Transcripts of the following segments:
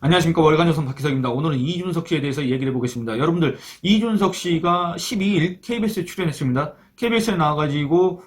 안녕하십니까. 월간조선 박희석입니다. 오늘은 이준석 씨에 대해서 얘기를 해보겠습니다. 여러분들, 이준석 씨가 12일 KBS에 출연했습니다. KBS에 나와가지고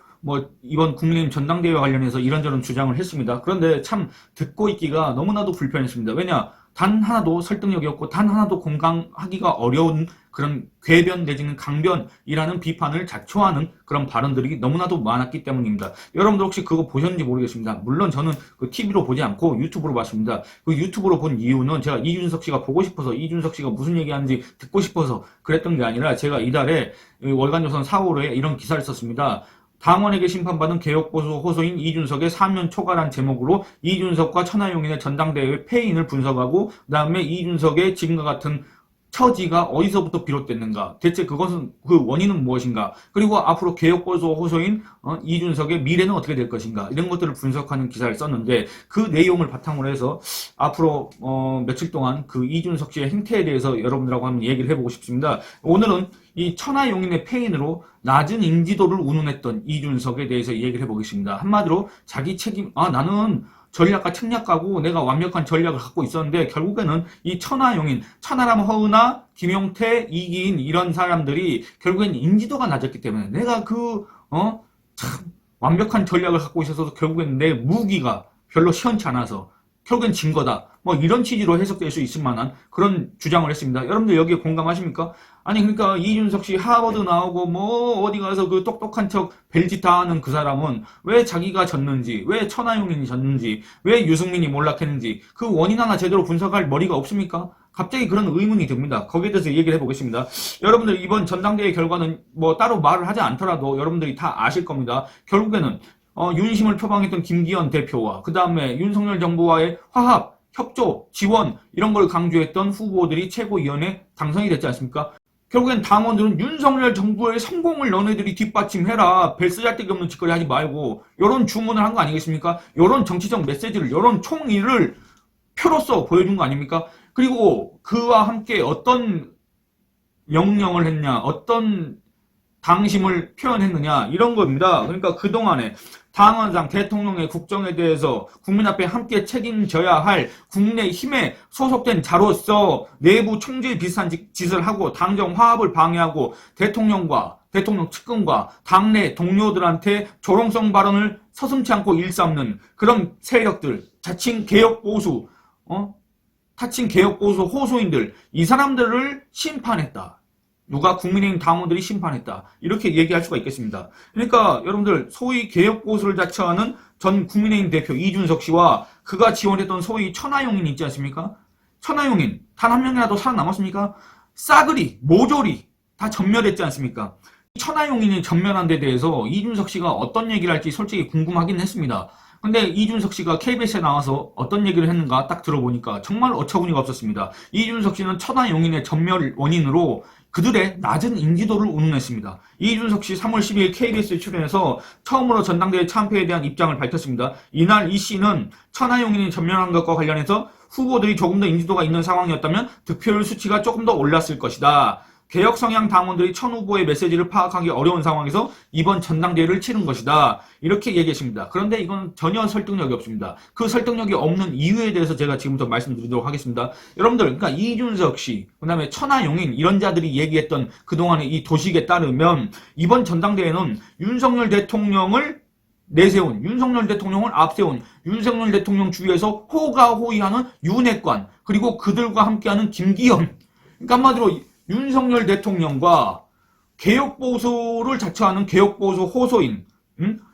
이번 국민의힘 전당대회와 관련해서 이런저런 주장을 했습니다. 그런데 참 듣고 있기가 너무나도 불편했습니다. 왜냐? 단 하나도 설득력이 없고 단 하나도 공감하기가 어려운 그런 궤변 내지는 강변이라는 비판을 자초하는 그런 발언들이 너무나도 많았기 때문입니다. 여러분들 혹시 그거 보셨는지 모르겠습니다. 물론 저는 그 TV로 보지 않고 유튜브로 봤습니다. 그 유튜브로 본 이유는 제가 이준석 씨가 보고 싶어서, 이준석 씨가 무슨 얘기하는지 듣고 싶어서 그랬던 게 아니라, 제가 이달에 월간조선 4월에 이런 기사를 썼습니다. 당원에게 심판받은 개혁보수 호소인 이준석의 사면 초과란 제목으로 이준석과 천하용인의 전당대회 패인을 분석하고, 그 다음에 이준석의 지금과 같은 처지가 어디서부터 비롯됐는가, 대체 그것은 그 원인은 무엇인가, 그리고 앞으로 개혁보수 호소인 이준석의 미래는 어떻게 될 것인가, 이런 것들을 분석하는 기사를 썼는데, 그 내용을 바탕으로 해서 앞으로 며칠 동안 그 이준석 씨의 행태에 대해서 여러분들하고 한번 얘기를 해보고 싶습니다. 오늘은 이 천하용인의 패인으로 낮은 인지도를 운운했던 이준석에 대해서 얘기를 해보겠습니다. 한마디로 자기 책임, 나는 전략가 책략가고 내가 완벽한 전략을 갖고 있었는데 결국에는 이 천하용인, 천하람 허은하, 김용태, 이기인 이런 사람들이 결국엔 인지도가 낮았기 때문에 내가 참 완벽한 전략을 갖고 있어서도 결국엔 내 무기가 별로 시원치 않아서 결국엔 진 거다. 이런 취지로 해석될 수 있을 만한 그런 주장을 했습니다. 여러분들 여기에 공감하십니까? 아니, 그러니까 이준석 씨 하버드 나오고 어디 가서 그 똑똑한 척 벨짓 다 하는 그 사람은 왜 자기가 졌는지, 왜 천하용인이 졌는지, 왜 유승민이 몰락했는지 그 원인 하나 제대로 분석할 머리가 없습니까? 갑자기 그런 의문이 듭니다. 거기에 대해서 얘기를 해보겠습니다. 여러분들 이번 전당대회 결과는 따로 말을 하지 않더라도 여러분들이 다 아실 겁니다. 결국에는 윤심을 표방했던 김기현 대표와 그 다음에 윤석열 정부와의 화합, 협조, 지원 이런 걸 강조했던 후보들이 최고위원회 당선이 됐지 않습니까? 결국엔 당원들은 윤석열 정부의 성공을 너네들이 뒷받침해라, 벨 쓰잘데기 없는 짓거리 하지 말고 이런 주문을 한 거 아니겠습니까? 이런 정치적 메시지를, 이런 총의를 표로서 보여준 거 아닙니까? 그리고 그와 함께 어떤 명령을 했냐, 어떤 당심을 표현했느냐, 이런 겁니다. 그러니까 그동안에 당헌상 대통령의 국정에 대해서 국민 앞에 함께 책임져야 할 국민의힘에 소속된 자로서 내부 총질 비슷한 짓을 하고 당정 화합을 방해하고 대통령과 대통령 측근과 당내 동료들한테 조롱성 발언을 서슴지 않고 일삼는 그런 세력들, 자칭 개혁보수, 타칭 개혁보수 호소인들, 이 사람들을 심판했다. 누가? 국민의힘 당원들이 심판했다. 이렇게 얘기할 수가 있겠습니다. 그러니까 여러분들, 소위 개혁보수를 자처하는 전 국민의힘 대표 이준석 씨와 그가 지원했던 소위 천하용인 있지 않습니까? 천하용인 단 한 명이라도 살아남았습니까? 싸그리, 모조리 다 전멸했지 않습니까? 천하용인이 전멸한 데 대해서 이준석 씨가 어떤 얘기를 할지 솔직히 궁금하긴 했습니다. 근데 이준석 씨가 KBS에 나와서 어떤 얘기를 했는가 딱 들어보니까 정말 어처구니가 없었습니다. 이준석 씨는 천하용인의 전멸 원인으로 그들의 낮은 인지도를 운운했습니다. 이준석 씨 3월 12일 KBS에 출연해서 처음으로 전당대회 참패에 대한 입장을 밝혔습니다. 이날 이 씨는 천하용인이 전멸한 것과 관련해서 후보들이 조금 더 인지도가 있는 상황이었다면 득표율 수치가 조금 더 올랐을 것이다. 개혁 성향 당원들이 천 후보의 메시지를 파악하기 어려운 상황에서 이번 전당대회를 치른 것이다. 이렇게 얘기했습니다. 그런데 이건 전혀 설득력이 없습니다. 그 설득력이 없는 이유에 대해서 제가 지금부터 말씀드리도록 하겠습니다. 여러분들, 그러니까 이준석 씨, 그 다음에 천하용인 이런 자들이 얘기했던 그동안의 이 도식에 따르면 이번 전당대회는 윤석열 대통령을 내세운, 윤석열 대통령을 앞세운, 윤석열 대통령 주위에서 호가호위하는 윤핵관, 그리고 그들과 함께하는 김기현, 그러니까 한마디로 윤석열 대통령과 개혁보수를 자처하는 개혁보수 호소인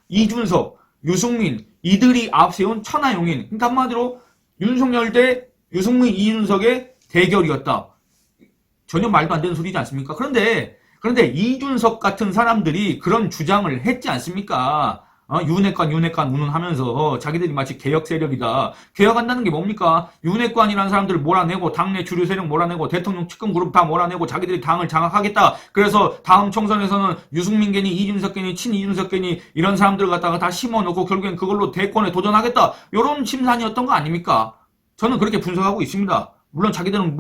이준석, 유승민 이들이 앞세운 천하용인, 그러니까 한마디로 윤석열 대 유승민, 이준석의 대결이었다. 전혀 말도 안 되는 소리지 않습니까? 그런데 이준석 같은 사람들이 그런 주장을 했지 않습니까? 윤핵관 운운하면서 자기들이 마치 개혁 세력이다. 개혁한다는 게 뭡니까? 윤핵관이라는 사람들을 몰아내고 당내 주류 세력 몰아내고 대통령 측근 그룹 다 몰아내고 자기들이 당을 장악하겠다. 그래서 다음 총선에서는 유승민 괜히, 이준석 괜히, 친이준석 괜히 이런 사람들을 갖다가 다 심어놓고 결국엔 그걸로 대권에 도전하겠다. 이런 심산이었던 거 아닙니까? 저는 그렇게 분석하고 있습니다. 물론 자기들은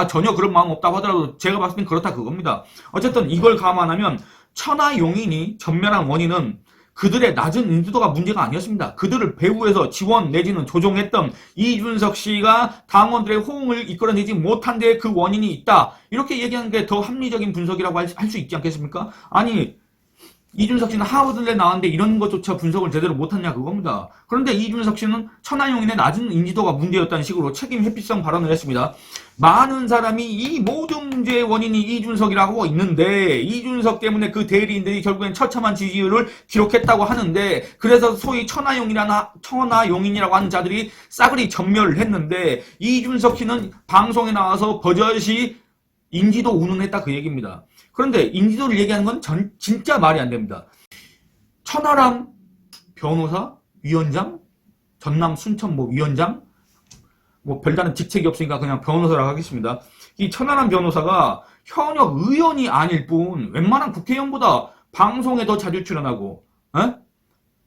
전혀 그런 마음 없다고 하더라도 제가 봤을 땐 그렇다 그겁니다. 어쨌든 이걸 감안하면 천하용인이 전멸한 원인은 그들의 낮은 인지도가 문제가 아니었습니다. 그들을 배후에서 지원 내지는 조종했던 이준석 씨가 당원들의 호응을 이끌어내지 못한 데 그 원인이 있다. 이렇게 얘기하는 게 더 합리적인 분석이라고 할 수 있지 않겠습니까? 아니, 이준석 씨는 하버드대 나왔는데 이런 것조차 분석을 제대로 못했냐 그겁니다. 그런데 이준석 씨는 천하용인의 낮은 인지도가 문제였다는 식으로 책임 회피성 발언을 했습니다. 많은 사람이 이 모든 문제의 원인이 이준석이라고 하고 있는데 이준석 때문에 그 대리인들이 결국엔 처참한 지지율을 기록했다고 하는데 그래서 소위 천하용인이라고 하는 자들이 싸그리 전멸을 했는데 이준석 씨는 방송에 나와서 버젓이 인지도 운운했다 그 얘기입니다. 그런데 인지도를 얘기하는 건 진짜 말이 안 됩니다. 천하람 변호사, 위원장, 전남 순천 위원장, 별다른 직책이 없으니까 그냥 변호사라고 하겠습니다. 이 천하람 변호사가 현역 의원이 아닐 뿐 웬만한 국회의원보다 방송에 더 자주 출연하고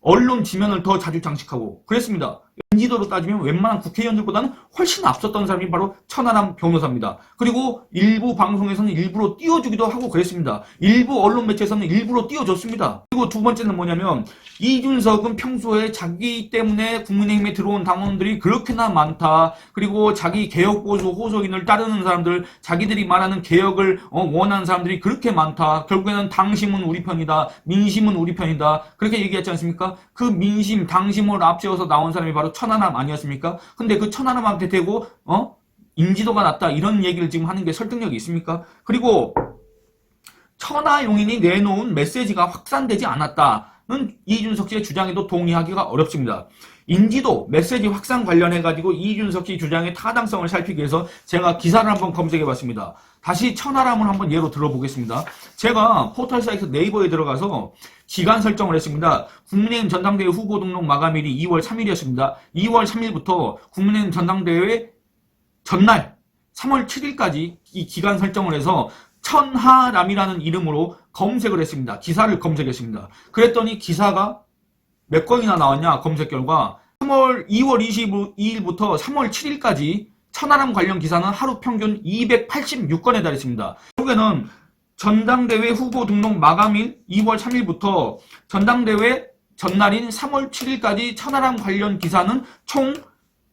언론 지면을 더 자주 장식하고 그랬습니다. 인지도로 따지면 웬만한 국회의원들보다는 훨씬 앞섰던 사람이 바로 천하람 변호사입니다. 그리고 일부 방송에서는 일부러 띄워주기도 하고 그랬습니다. 일부 언론 매체에서는 일부러 띄워줬습니다. 그리고 두 번째는 뭐냐면 이준석은 평소에 자기 때문에 국민의힘에 들어온 당원들이 그렇게나 많다. 그리고 자기 개혁보수 호소인을 따르는 사람들, 자기들이 말하는 개혁을 원하는 사람들이 그렇게 많다. 결국에는 당심은 우리 편이다. 민심은 우리 편이다. 그렇게 얘기했지 않습니까? 그 민심, 당심을 앞세워서 나온 사람이 바로 천하람 아니었습니까? 근데 그 천하람한테 대고 인지도가 낮다 이런 얘기를 지금 하는 게 설득력이 있습니까? 그리고 천하용인이 내놓은 메시지가 확산되지 않았다는 이준석 씨의 주장에도 동의하기가 어렵습니다. 인지도, 메시지 확산 관련해가지고 이준석 씨 주장의 타당성을 살피기 위해서 제가 기사를 한번 검색해봤습니다. 다시 천하람을 한번 예로 들어보겠습니다. 제가 포털 사이트 네이버에 들어가서 기간 설정을 했습니다. 국민의힘 전당대회 후보 등록 마감일이 2월 3일이었습니다. 2월 3일부터 국민의힘 전당대회 전날 3월 7일까지 이 기간 설정을 해서 천하람이라는 이름으로 검색을 했습니다. 기사를 검색했습니다. 그랬더니 기사가 몇 건이나 나왔냐 검색 결과 2월 22일부터 3월 7일까지 천하람 관련 기사는 하루 평균 286건에 달했습니다. 결국에는 전당대회 후보 등록 마감일 2월 3일부터 전당대회 전날인 3월 7일까지 천하람 관련 기사는 총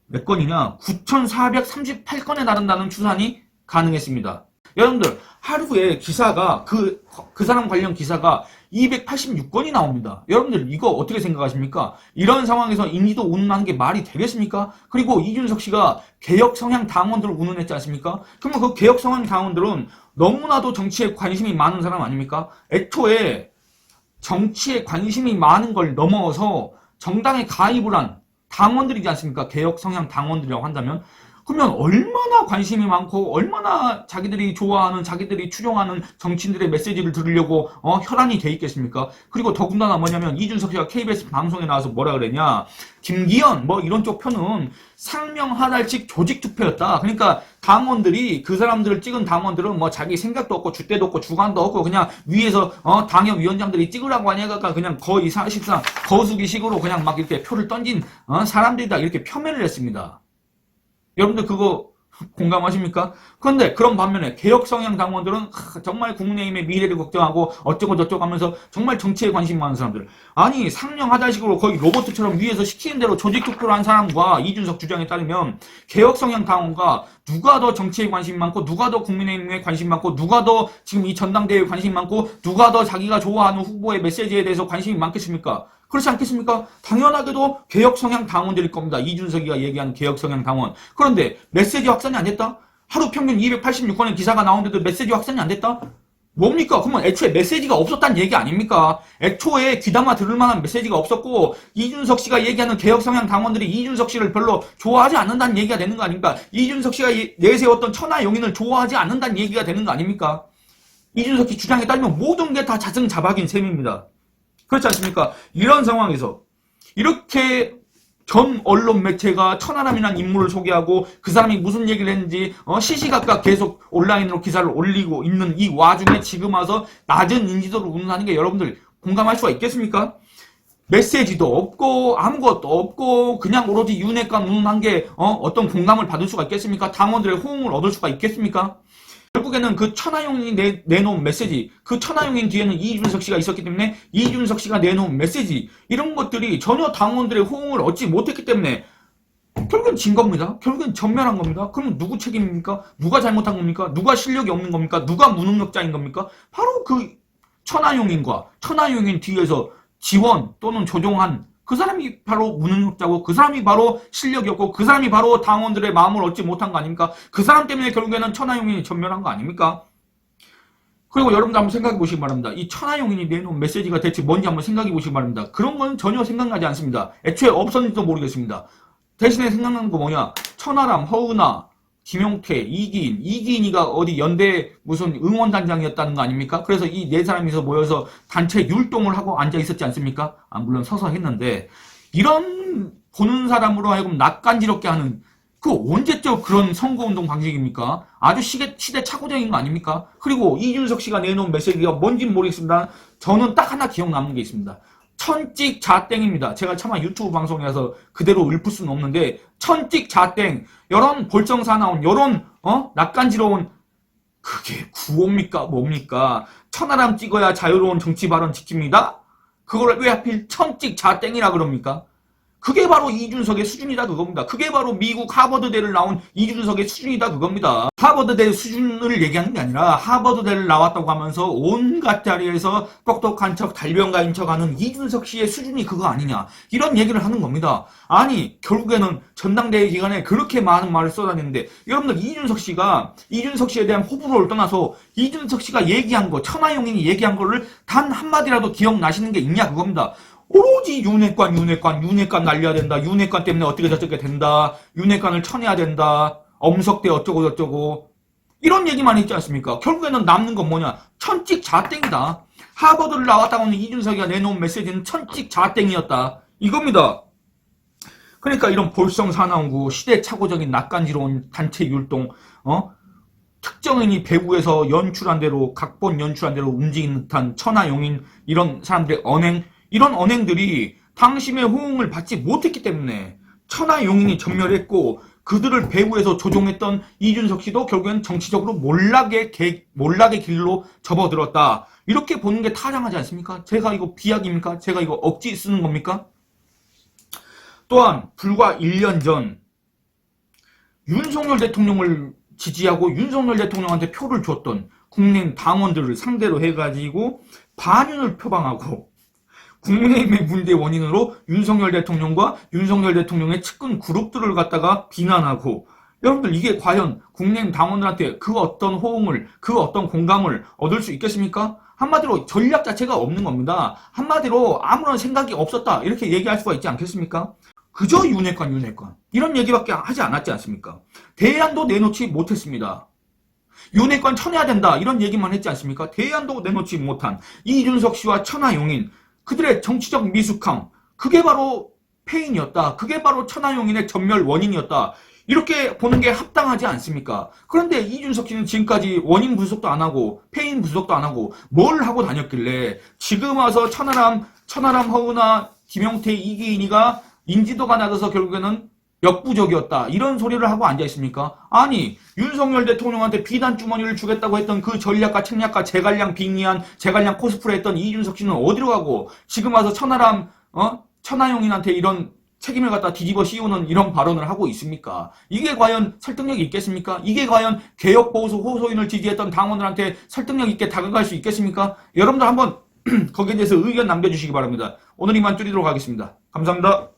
몇 건이냐 9,438건에 달한다는 추산이 가능했습니다. 여러분들 하루에 기사가 그 사람 관련 기사가 286건이 나옵니다. 여러분들 이거 어떻게 생각하십니까? 이런 상황에서 인지도 운운하는 게 말이 되겠습니까? 그리고 이준석 씨가 개혁 성향 당원들을 운운했지 않습니까? 그러면 그 개혁 성향 당원들은 너무나도 정치에 관심이 많은 사람 아닙니까? 애초에 정치에 관심이 많은 걸 넘어서 정당에 가입을 한 당원들이지 않습니까? 개혁 성향 당원들이라고 한다면 그러면 얼마나 관심이 많고 얼마나 자기들이 좋아하는 자기들이 추종하는 정치인들의 메시지를 들으려고 혈안이 돼 있겠습니까? 그리고 더군다나 뭐냐면 이준석 씨가 KBS 방송에 나와서 뭐라 그랬냐 김기현 이런 쪽 편은 상명하달식 조직투표였다. 그러니까 당원들이 그 사람들을 찍은 당원들은 자기 생각도 없고 줏대도 없고 주관도 없고 그냥 위에서 당협위원장들이 찍으라고 하니까 그냥 거의 사실상 거수기식으로 그냥 막 이렇게 표를 던진 사람들이다 이렇게 폄훼를 했습니다. 여러분들 그거 공감하십니까? 그런데 그런 반면에 개혁 성향 당원들은 정말 국민의힘의 미래를 걱정하고 어쩌고 저쩌고 하면서 정말 정치에 관심 많은 사람들. 아니 상명하달식으로 거의 로봇처럼 위에서 시키는 대로 조직투표를 한 사람과 이준석 주장에 따르면 개혁 성향 당원과 누가 더 정치에 관심 많고 누가 더 국민의힘에 관심 많고 누가 더 지금 이 전당대회에 관심 많고 누가 더 자기가 좋아하는 후보의 메시지에 대해서 관심이 많겠습니까? 그렇지 않겠습니까? 당연하게도 개혁 성향 당원들일 겁니다. 이준석이가 얘기하는 개혁 성향 당원. 그런데 메시지 확산이 안 됐다? 하루 평균 286건의 기사가 나오는데도 메시지 확산이 안 됐다? 뭡니까? 그러면 애초에 메시지가 없었다는 얘기 아닙니까? 애초에 귀담아 들을 만한 메시지가 없었고 이준석 씨가 얘기하는 개혁 성향 당원들이 이준석 씨를 별로 좋아하지 않는다는 얘기가 되는 거 아닙니까? 이준석 씨가 내세웠던 천하용인을 좋아하지 않는다는 얘기가 되는 거 아닙니까? 이준석 씨 주장에 따르면 모든 게 다 자승자박인 셈입니다. 그렇지 않습니까? 이런 상황에서 이렇게 전 언론 매체가 천하람이라는 인물을 소개하고 그 사람이 무슨 얘기를 했는지 시시각각 계속 온라인으로 기사를 올리고 있는 이 와중에 지금 와서 낮은 인지도를 운운하는 게 여러분들 공감할 수가 있겠습니까? 메시지도 없고 아무것도 없고 그냥 오로지 윤핵관 운운한 게 어떤 공감을 받을 수가 있겠습니까? 당원들의 호응을 얻을 수가 있겠습니까? 결국에는 그 천하용인이 내놓은 메시지, 그 천하용인 뒤에는 이준석 씨가 있었기 때문에 이준석 씨가 내놓은 메시지, 이런 것들이 전혀 당원들의 호응을 얻지 못했기 때문에 결국엔 진 겁니다. 결국엔 전멸한 겁니다. 그럼 누구 책임입니까? 누가 잘못한 겁니까? 누가 실력이 없는 겁니까? 누가 무능력자인 겁니까? 바로 그 천하용인과 천하용인 뒤에서 지원 또는 조종한 그 사람이 바로 무능력자고, 그 사람이 바로 실력이 없고, 그 사람이 바로 당원들의 마음을 얻지 못한 거 아닙니까? 그 사람 때문에 결국에는 천하용인이 전멸한 거 아닙니까? 그리고 여러분들 한번 생각해 보시기 바랍니다. 이 천하용인이 내놓은 메시지가 대체 뭔지 한번 생각해 보시기 바랍니다. 그런 건 전혀 생각나지 않습니다. 애초에 없었는지도 모르겠습니다. 대신에 생각나는 거 뭐냐? 천하람, 허은하, 김용태, 이기인이가 어디 연대 무슨 응원단장이었다는 거 아닙니까? 그래서 이 네 사람이서 모여서 단체 율동을 하고 앉아 있었지 않습니까? 물론 서서 했는데, 이런 보는 사람으로 하여금 낯간지럽게 하는 그 언제적 그런 선거운동 방식입니까? 아주 시대착오적인 거 아닙니까? 그리고 이준석 씨가 내놓은 메시지가 뭔지는 모르겠습니다. 저는 딱 하나 기억 남는 게 있습니다. 천찍자땡입니다. 제가 차마 유튜브 방송이라서 그대로 읊을 수는 없는데, 천찍자땡, 이런 볼정사나운, 이런 낯간지러운, 그게 구호입니까? 뭡니까? 천하람 찍어야 자유로운 정치 발언 지킵니다? 그걸 왜 하필 천찍자땡이라 그럽니까? 그게 바로 이준석의 수준이다 그겁니다. 그게 바로 미국 하버드대를 나온 이준석의 수준이다 그겁니다. 하버드대 수준을 얘기하는 게 아니라 하버드대를 나왔다고 하면서 온갖 자리에서 똑똑한 척 달변가인 척하는 이준석 씨의 수준이 그거 아니냐, 이런 얘기를 하는 겁니다. 아니 결국에는 전당대회 기간에 그렇게 많은 말을 쏟아냈는데, 여러분들 이준석 씨에 대한 호불호를 떠나서 이준석 씨가 얘기한 거, 천하용인이 얘기한 거를 단 한마디라도 기억나시는 게 있냐 그겁니다. 오로지 윤핵관 날려야 된다. 윤핵관 때문에 어떻게 저렇게 된다. 윤핵관을 쳐내야 된다. 엄석대 어쩌고 저쩌고. 이런 얘기만 했지 않습니까? 결국에는 남는 건 뭐냐? 천찍자땡이다. 하버드를 나왔다고 하는 이준석이가 내놓은 메시지는 천찍자땡이었다. 이겁니다. 그러니까 이런 볼성사나운구, 시대착오적인 낯간지러운 단체 율동, 특정인이 배후에서 연출한 대로, 각본 연출한 대로 움직이는 듯한 천하용인, 이런 사람들의 언행, 이런 언행들이 당심의 호응을 받지 못했기 때문에 천하용인이 전멸했고, 그들을 배후에서 조종했던 이준석 씨도 결국엔 정치적으로 몰락의 길로 접어들었다. 이렇게 보는 게 타당하지 않습니까? 제가 이거 비약입니까? 제가 이거 억지 쓰는 겁니까? 또한 불과 1년 전 윤석열 대통령을 지지하고 윤석열 대통령한테 표를 줬던 국민의힘 당원들을 상대로 해가지고 반윤을 표방하고, 국민의힘의 문제 원인으로 윤석열 대통령과 윤석열 대통령의 측근 그룹들을 갖다가 비난하고, 여러분들 이게 과연 국민의힘 당원들한테 그 어떤 호응을, 그 어떤 공감을 얻을 수 있겠습니까? 한마디로 전략 자체가 없는 겁니다. 한마디로 아무런 생각이 없었다, 이렇게 얘기할 수가 있지 않겠습니까? 그저 윤핵관 이런 얘기밖에 하지 않았지 않습니까? 대안도 내놓지 못했습니다. 윤핵관 쳐내야 된다, 이런 얘기만 했지 않습니까? 대안도 내놓지 못한 이준석 씨와 천하용인, 그들의 정치적 미숙함, 그게 바로 패인이었다. 그게 바로 천하용인의 전멸 원인이었다. 이렇게 보는 게 합당하지 않습니까? 그런데 이준석 씨는 지금까지 원인 분석도 안 하고 패인 분석도 안 하고 뭘 하고 다녔길래 지금 와서 천하람, 허은하, 김용태, 이기인이가 인지도가 낮아서 결국에는 역부족이었다, 이런 소리를 하고 앉아있습니까? 아니 윤석열 대통령한테 비단 주머니를 주겠다고 했던 그 전략가 책략가 제갈량 빙의한 제갈량 코스프레 했던 이준석 씨는 어디로 가고, 지금 와서 천하람 천하용인한테 이런 책임을 갖다 뒤집어 씌우는 이런 발언을 하고 있습니까? 이게 과연 설득력이 있겠습니까? 이게 과연 개혁보수 호소인을 지지했던 당원들한테 설득력 있게 다가갈 수 있겠습니까? 여러분들 한번 거기에 대해서 의견 남겨주시기 바랍니다. 오늘 이만 줄이도록 하겠습니다. 감사합니다.